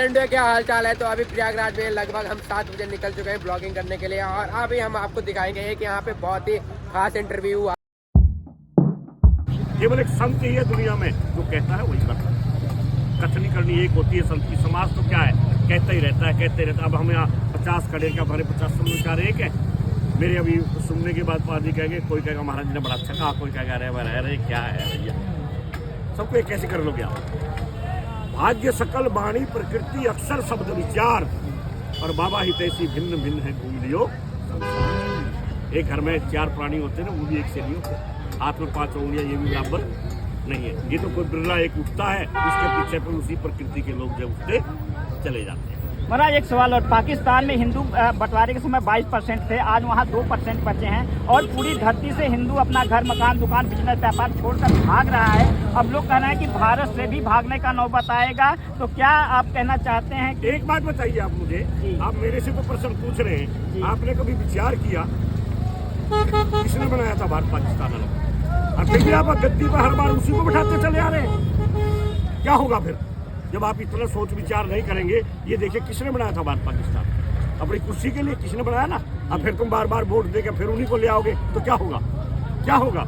India क्या हाल चाल है। तो अभी प्रयागराज में लगभग हम 7 बजे निकल चुके हैं ब्लॉगिंग करने के लिए और अभी हम आपको दिखाएंगे कि यहाँ पे बहुत ही खास इंटरव्यू हुआ। केवल एक संत ही है दुनिया में जो कहता है वही करता है। कथनी करनी एक होती है संत की। समाज तो क्या है, कहता ही रहता है, कहते रहता है। अब हम यहाँ 50 खड़े क्या भरे 50 समाचार एक है। मेरे अभी सुनने के बाद पादरी कहेंगे, कोई कहेगा महाराज जी ने बड़ा अच्छा कहा, कोई कहेगा अरे क्या है भैया, सबको एक कैसे कर लोगे आप। भाग्य सकल बाणी प्रकृति अक्सर शब्द विचार और बाबा ही तैसी भिन्न भिन्न है घूम लियो संसार। एक घर में 4 प्राणी होते हैं ना, वो भी एक से नहीं होते। हाथ में 5 उंगलियां ये भी बराबर नहीं है। ये तो कोई बिरला एक उठता है, उसके पीछे पर उसी प्रकृति के लोग जब उठते चले जाते हैं। महाराज एक सवाल और, पाकिस्तान में हिंदू बंटवारे के समय 22% थे, आज वहाँ 2% बचे हैं और पूरी धरती से हिंदू अपना घर मकान दुकान बिजनेस व्यापार छोड़कर भाग रहा है। अब लोग कह रहे हैं कि भारत से भी भागने का नौबत आएगा, तो क्या आप कहना चाहते हैं कि... एक बात बताइए आप मुझे, आप मेरे से तो प्रश्न पूछ रहे हैं, आपने कभी विचार किया किसने बनाया था भारत पाकिस्तान अलग? और फिर भी आप गद्दी पर हर बार उसी को बिठाते चले आ रहे हैं। क्या होगा फिर जब आप इतना सोच विचार नहीं करेंगे? ये देखिए किसने बनाया था भारत पाकिस्तान, अपनी कुर्सी के लिए किसने बनाया ना। अब फिर तुम बार बार वोट देकर फिर उन्हीं को ले आओगे तो क्या होगा, क्या होगा?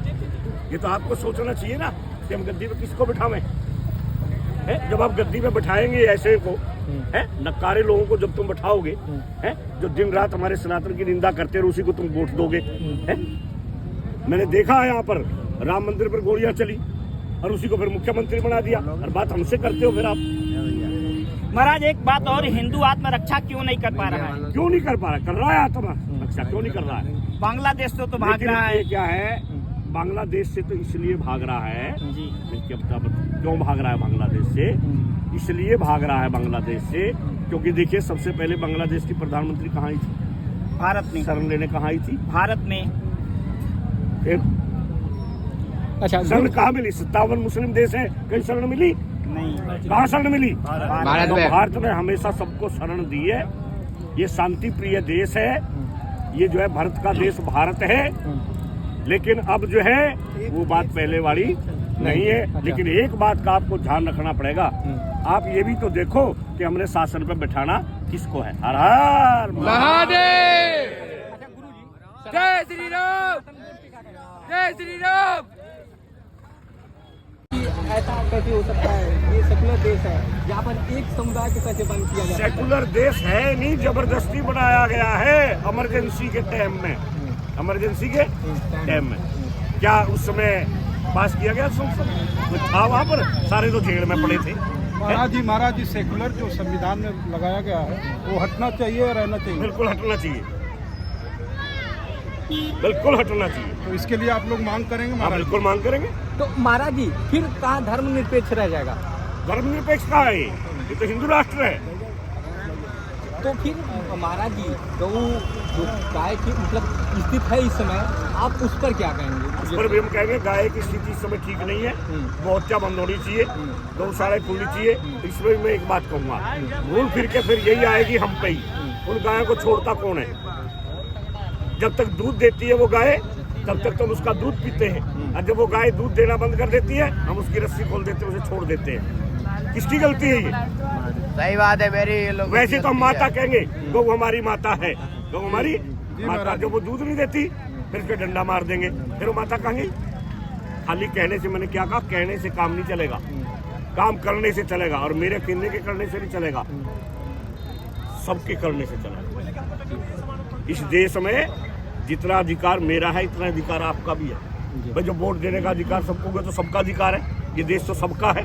ये तो आपको सोचना चाहिए ना कि हम गद्दी पे किसको बिठावें। जब आप गद्दी पे बिठाएंगे ऐसे को है नकारे लोगों को, जब तुम बिठाओगे है जो दिन रात हमारे सनातन की निंदा करते रहे, उसी को तुम वोट दोगे है। मैंने देखा है यहाँ पर राम मंदिर पर गोलियां चली और उसी को फिर मुख्यमंत्री बना दिया, और बात हमसे करते हो फिर आप। महाराज एक बात और, हिंदू आत्मरक्षा क्यों नहीं कर पा रहा है? क्यों नहीं कर पा रहा? कर रहा है आत्मरक्षा, क्यों नहीं कर रहा है? बांग्लादेश से तो भाग रहा है। क्या है, बांग्लादेश से तो इसलिए भाग रहा है जी, क्यों भाग रहा है बांग्लादेश से? इसलिए भाग रहा है बांग्लादेश से क्योंकि देखिए सबसे पहले बांग्लादेश की प्रधानमंत्री कहाँ आई थी? भारत में। शरण लेने कहाँ आई थी? भारत में। अच्छा, शरण कहाँ मिली? 57 मुस्लिम देश है, कहीं शरण मिली नहीं। कहाँ शरण मिली? भारत ने हमेशा सबको शरण दी है। ये शांति प्रिय देश है, ये जो है भारत का देश भारत है। लेकिन अब जो है वो बात पहले वाली नहीं है। लेकिन एक बात का आपको ध्यान रखना पड़ेगा, आप ये भी तो देखो कि हमने शासन पर बैठाना किसको है। हर हर महादेव, जय श्री राम, जय श्री राम। ऐसा कैसे हो सकता है? ये सेकुलर देश है, यहाँ पर एक समुदाय को कैसे बंद किया जाए? सेकुलर देश है नहीं, जबरदस्ती बनाया गया है इमरजेंसी के टाइम में। इमरजेंसी के टाइम में क्या उस समय पास किया गया संसद में था? वहाँ पर सारे तो जेल में पड़े थे। महाराज जी सेकुलर जो संविधान में लगाया गया है वो हटना चाहिए, रहना चाहिए। बिल्कुल हटना चाहिए, बिल्कुल हटना चाहिए। तो इसके लिए आप लोग मांग करेंगे? हाँ बिल्कुल मांग करेंगे। तो महाराज जी फिर कहाँ धर्मनिरपेक्ष रह जाएगा? धर्मनिरपेक्ष कहाँ है? ये तो हिंदू राष्ट्र है। तो फिर महाराज जी गौ जो गाय की मतलब स्थिति है इस समय, आप उस पर क्या कहेंगे? उस पर भी हम कहेंगे गाय की स्थिति इस समय ठीक नहीं है, मोर्चा बंद होनी चाहिए, गौशाला खुलनी चाहिए। इसमें मैं एक बात कहूँगा, घूम फिर के फिर यही आएगी हम पे ही। उन गायों को छोड़ता कौन है? जब तक दूध देती है वो गाय, तब तक तो हम उसका दूध पीते हैं, और जब वो गाय दूध देना बंद कर देती है हम उसकी रस्सी खोल देते हैं, उसे छोड़ देते हैं। किसकी गलती है ये? सही बात है मेरी। वैसे तो हम माता कहेंगे, गौ हमारी माता है, गौ हमारी माता। जब वो दूध नहीं देती फिर उसके डंडा मार देंगे, फिर वो माता कहेंगे। खाली कहने से, मैंने क्या कहा, कहने से काम नहीं चलेगा, काम करने से चलेगा। और मेरे कहने के करने से नहीं चलेगा, सबके करने से चलेगा। इस देश में जितना अधिकार मेरा है इतना अधिकार आपका भी है। भाई जब वोट देने का अधिकार सबको है तो सबका अधिकार है। ये देश तो सबका है।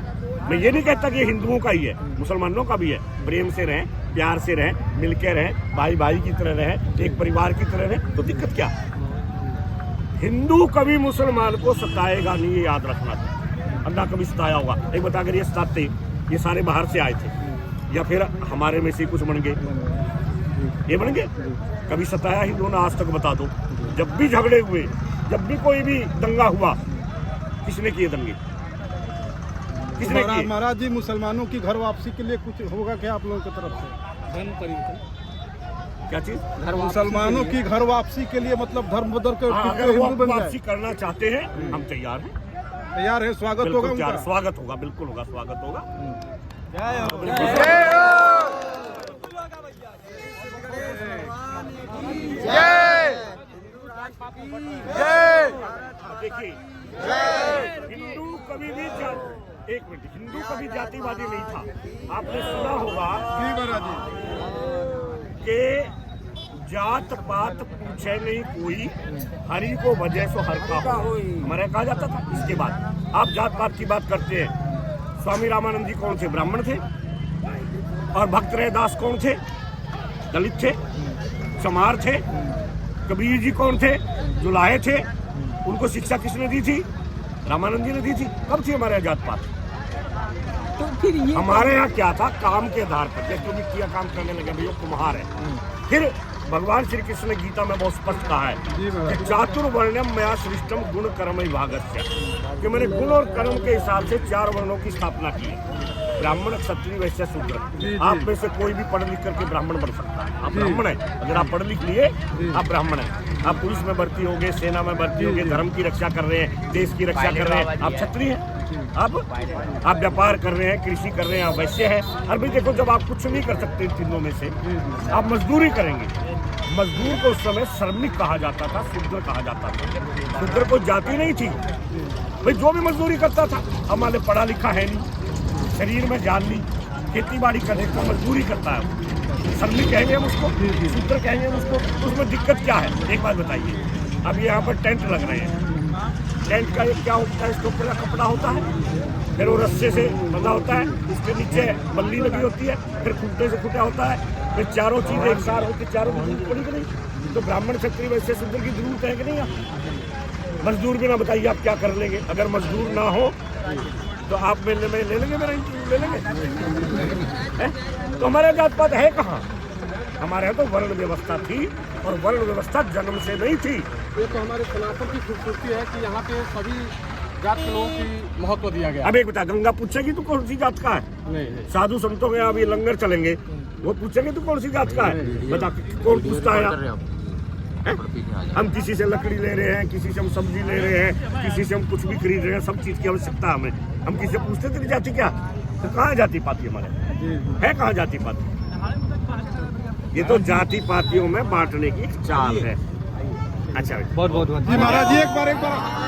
मैं ये नहीं कहता कि ये हिंदुओं का ही है, मुसलमानों का भी है। प्रेम से रहें, प्यार से रहें, मिलके रहें, भाई भाई की तरह रहें, एक परिवार की तरह रहें, तो दिक्कत क्या? हिंदू कभी मुसलमान को सताएगा नहीं, ये याद रखना था। अल्लाह कभी सताया होगा? एक बता कर ये सताते, ये सारे बाहर से आए थे या फिर हमारे में से कुछ बन गए? ये बन गए? कभी सताया हिंदुओं ने आज तक? बता दो। जब भी झगड़े हुए, जब भी कोई भी दंगा हुआ, किसने किए दंगे? किसने किए? महाराज जी मुसलमानों की घर वापसी के लिए कुछ होगा क्या आप लोगों की तरफ से? धर्म परिवर्तन क्या चीज? मुसलमानों की घर वापसी के लिए मतलब धर्म बदल कर वापसी करना चाहते हैं, हम तैयार हैं। तैयार है, स्वागत होगा उनका? स्वागत होगा, बिल्कुल होगा, स्वागत होगा। जय हो। देखिए, हिंदू कभी भी हिंदू कभी जातिवादी नहीं था। आपने सुना होगा कि जात पात पूछे नहीं कोई, हरि को वजह सो हर का हमारे कहा जाता था। इसके बाद आप जात पात की बात करते हैं। स्वामी रामानंद जी कौन थे? ब्राह्मण थे। और भक्त रैदास कौन थे? दलित थे, चमार थे। कबीर जी कौन थे? जुलाहे थे। उनको शिक्षा किसने दी थी? रामानंद जी ने दी थी। कब थी हमारे यहाँ जात पात? तो फिर ये हमारे यहाँ क्या था? काम के आधार पर, जैसे भी किया काम करने लगे, भैया कुम्हार है। फिर भगवान श्री कृष्ण ने गीता में बहुत स्पष्ट कहा है कि चातुर्वर्ण्यम मया सृष्टम गुण कर्म विभागस्य, कि मैंने गुण और कर्म के हिसाब से 4 वर्णों की स्थापना की है। ब्राह्मण, क्षत्रिय, वैश्य, शूद्र। आप में से कोई भी पढ़ लिख करके ब्राह्मण बन सकता है। आप ब्राह्मण है, अगर आप पढ़ लिख लिए आप ब्राह्मण है। आप पुलिस में भर्ती होंगे, सेना में भर्ती होंगे, धर्म की रक्षा कर रहे हैं, देश की रक्षा कर रहे हैं, आप क्षत्रिय हैं। आप व्यापार कर रहे हैं, कृषि कर रहे हैं, आप वैश्य हैं। और भाई देखो, जब आप कुछ नहीं कर सकते इन तीनों में से, आप मजदूरी करेंगे। मजदूर को उस समय श्रमिक कहा जाता था, शूद्र कहा जाता था। शूद्र को जाति नहीं थी भाई, जो भी मजदूरी करता था। हमारे पढ़ा लिखा है नहीं, शरीर में जान नहीं, खेती बाड़ी करने को मजदूरी करता है, श्रमिक कहेंगे हम उसको, शूद्र कहेंगे हम उसको। उसमें दिक्कत क्या है? एक बात बताइए। अब यहाँ पर टेंट लग रहे हैं। टेंट का एक क्या होता है? इसके ऊपर का कपड़ा होता है, फिर वो रस्से से बंधा होता है, उसके नीचे बल्ली लगी होती है, फिर खूंटे से खूंटा होता है, फिर चारों चीज एक साथ होती, चारों की जरूरत पड़ी कि नहीं? तो ब्राह्मण, क्षत्रिय, वैश्य, शूद्र की जरूरत है कि नहीं? मजदूर भी ना बताइए आप क्या कर लेंगे? अगर मजदूर ना हो तो आप मिलने में ले लेंगे, मेरा इंटरव्यू ले लेंगे। तो हमारे जात पात है कहाँ? हमारे यहाँ तो वर्ण व्यवस्था थी, और वर्ण व्यवस्था जन्म से नहीं थी। ये तो हमारे सनातन की खूबसूरती है कि यहाँ पे सभी जात के लोगों की महत्व दिया गया। अब एक बता, गंगा पूछेगी तू कौन सी जात का है? नहीं। साधु संतों के यहाँ अभी लंगर चलेंगे, वो पूछेंगे तू कौन सी जात का है? बता, कौन पूछता है यहाँ? हम किसी से लकड़ी ले रहे हैं, किसी से हम सब्जी ले रहे हैं, किसी से हम कुछ भी खरीद रहे हैं, सब चीज की आवश्यकता हमें। हम किसी से पूछते तेरी जाति क्या? तो कहाँ जाति पाती हमारे है? कहाँ जाति पाती? ये तो जाति पातियों में बांटने की चाल है। अच्छा, बहुत बहुत जी महाराज जी, एक बार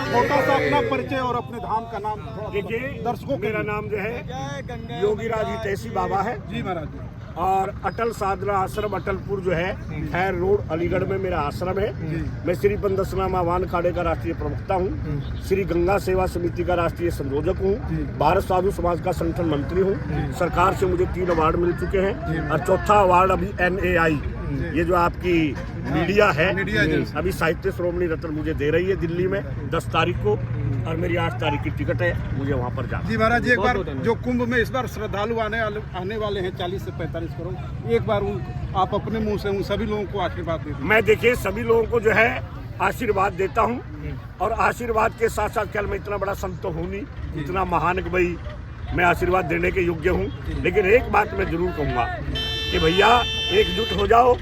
छोटा सा अपना परिचय और अपने धाम का नाम देखिए। दर्शकों, मेरा नाम जो है योगीराज हितैषी बाबा है जी महाराज जी। और अटल साधना आश्रम अटलपुर जो है खैर रोड अलीगढ़ में मेरा आश्रम है। मैं श्री पंदसनामा वान खाड़े का राष्ट्रीय प्रवक्ता हूँ, श्री गंगा सेवा समिति का राष्ट्रीय संयोजक हूँ, भारत साधु समाज का संगठन मंत्री हूँ। सरकार से मुझे 3 अवार्ड मिल चुके हैं, और 4था अवार्ड अभी NAI, ये जो आपकी मीडिया है, अभी साहित्य श्रोमणी रत्न मुझे दे रही है दिल्ली में 10 तारीख को, और मेरी 8 तारीख की टिकट है, मुझे वहाँ पर जाना। जी महाराज जी, एक बार जो कुंभ में इस बार श्रद्धालु आने वाले हैं 40 से 45 करोड़, एक बार आप अपने मुंह से उन सभी लोगों को आशीर्वाद दीजिए। मैं देखिए सभी लोगों को जो है आशीर्वाद देता हूँ, और आशीर्वाद के साथ साथ क्या मैं इतना बड़ा संत तो हूँ नहीं, इतना महान कि भाई मैं आशीर्वाद देने के योग्य हूँ। लेकिन एक बात मैं जरूर कहूँगा कि भैया एकजुट हो जाओ।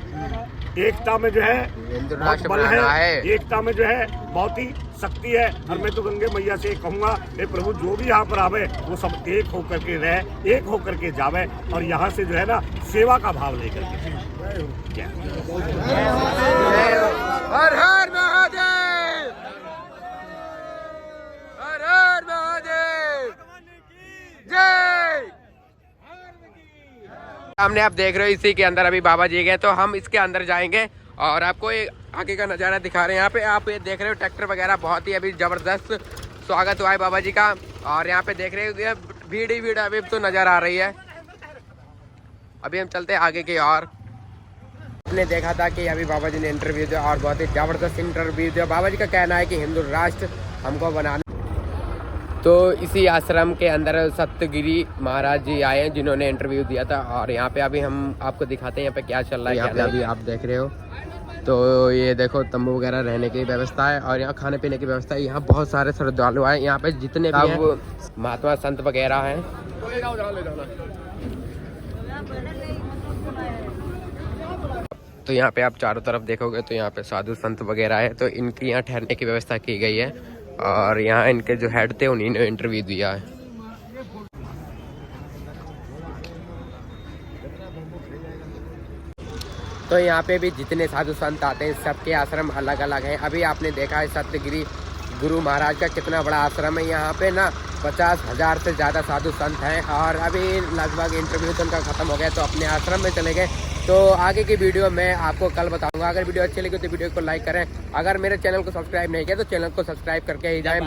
एकता में जो है बहुत बल है, एकता में जो है बहुत ही शक्ति है। और मैं तो गंगे मैया से कहूँगा, हे प्रभु जो भी यहाँ पर आवे वो सब एक होकर के रहे, एक होकर के जावे, और यहाँ से जो है ना सेवा का भाव लेकर के। हर हर महादेव, हर हर महादेव, जय। सामने आप देख रहे हो, इसी के अंदर अभी बाबा जी गए, तो हम इसके अंदर जाएंगे और आपको एक आगे का नज़ारा दिखा रहे हैं। यहाँ पे आप ये देख रहे हो ट्रैक्टर वगैरह, बहुत ही अभी ज़बरदस्त स्वागत हुआ है बाबा जी का। और यहाँ पे देख रहे हो भीड़ ही भीड़ अभी तो नज़र आ रही है। अभी हम चलते हैं आगे की ओर। आपने देखा था कि अभी बाबा जी ने इंटरव्यू दिया, और बहुत ही ज़बरदस्त इंटरव्यू दिया। बाबा जी का कहना है कि हिंदू राष्ट्र हमको बनाना। तो इसी आश्रम के अंदर सत्यगिरी महाराज जी आए हैं, जिन्होंने इंटरव्यू दिया था। और यहाँ पे अभी हम आपको दिखाते हैं यहाँ पे क्या चल रहा है। यहाँ पे अभी आप देख रहे हो, तो ये देखो तंबू वगैरह रहने की व्यवस्था है, और यहाँ खाने पीने की व्यवस्था है। यहाँ बहुत सारे श्रद्धालु आए, यहाँ पे जितने भी महात्मा संत वगैरह हैं। तो यहाँ पे आप चारों तरफ देखोगे तो यहाँ पे साधु संत वगैरह है, तो इनकी यहाँ ठहरने की व्यवस्था की गई है। और यहाँ इनके जो हेड थे उन्हीं ने इंटरव्यू दिया है। तो यहाँ पे भी जितने साधु संत आते हैं सबके आश्रम अलग अलग हैं। अभी आपने देखा है सत्यगिरी गुरु महाराज का कितना बड़ा आश्रम है। यहाँ पे ना 50,000 से ज़्यादा साधु संत हैं और अभी लगभग इंटरव्यू तो उनका ख़त्म हो गया तो अपने आश्रम में चले गए। तो आगे की वीडियो मैं आपको कल बताऊंगा। अगर वीडियो अच्छी लगी तो वीडियो को लाइक करें। अगर मेरे चैनल को सब्सक्राइब नहीं किया तो चैनल को सब्सक्राइब करके ही जाएं।